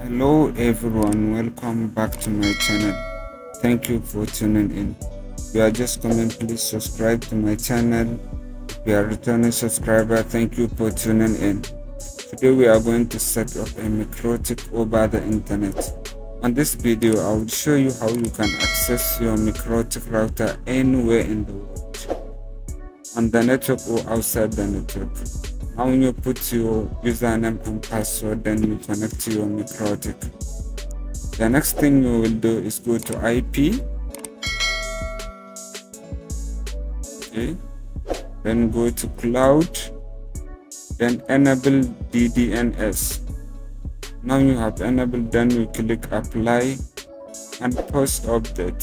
Hello everyone, welcome back to my channel. Thank you for tuning in. If you are just coming, please subscribe to my channel. If you are a returning subscriber, thank you for tuning in. Today we are going to set up a MikroTik over the internet. On this video I will show you how you can access your MikroTik router anywhere in the world, on the network or outside the network. Now when you put your username and password, then you connect to your MikroTik. The next thing you will do is go to IP, okay, then go to cloud, then enable DDNS. Now you have enabled, then you click apply and post update.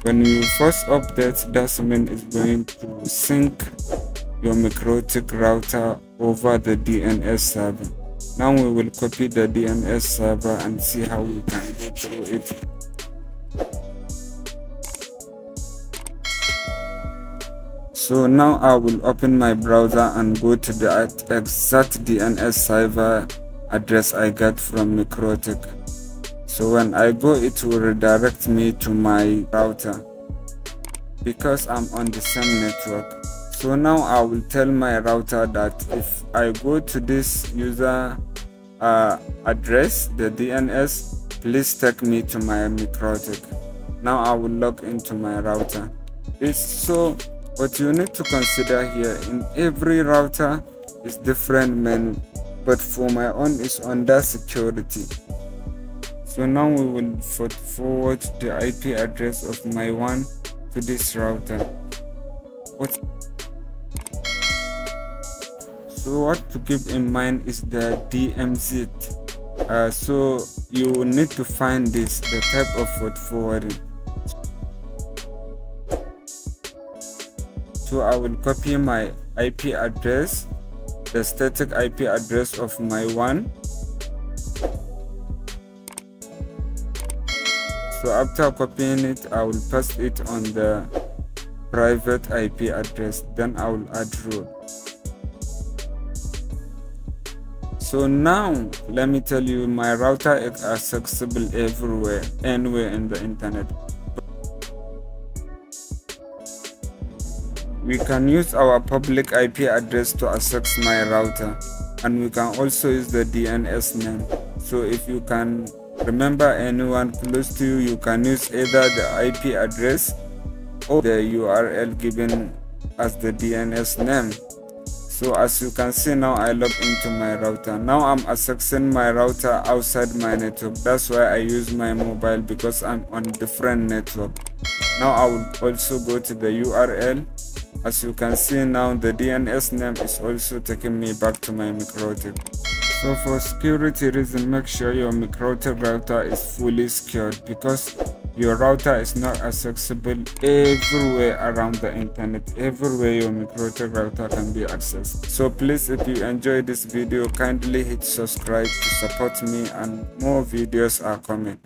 When you first update, that means it's going to sync your MikroTik router over the DNS server. Now we will copy the DNS server and see how we can go through it. So now I will open my browser and go to the exact DNS server address I got from MikroTik. So when I go, it will redirect me to my router because I'm on the same network. So now I will tell my router that if I go to this user address, the DNS, please take me to my MikroTik. Now I will log into my router. So what you need to consider here, in every router is different menu, but for my own is under security. So now we will forward the IP address of my one to this router. So what to keep in mind is the DMZ. So you need to find this, the type of forwarding. So I will copy my IP address, the static IP address of my one. So after copying it, I will paste it on the private IP address, then I will add row. So now let me tell you, my router is accessible everywhere, anywhere in the internet. We can use our public IP address to access my router, and we can also use the DNS name. So if you can remember anyone close to you, you can use either the IP address or the URL given as the DNS name. So as you can see, now I log into my router. Now I'm accessing my router outside my network. That's why I use my mobile, because I'm on different network. Now I will also go to the URL. As you can see now, the DNS name is also taking me back to my MikroTik. So for security reason, make sure your MikroTik router is fully secured, because your router is not accessible everywhere around the internet. Everywhere your MikroTik router can be accessed. So please, if you enjoyed this video, kindly hit subscribe to support me, and more videos are coming.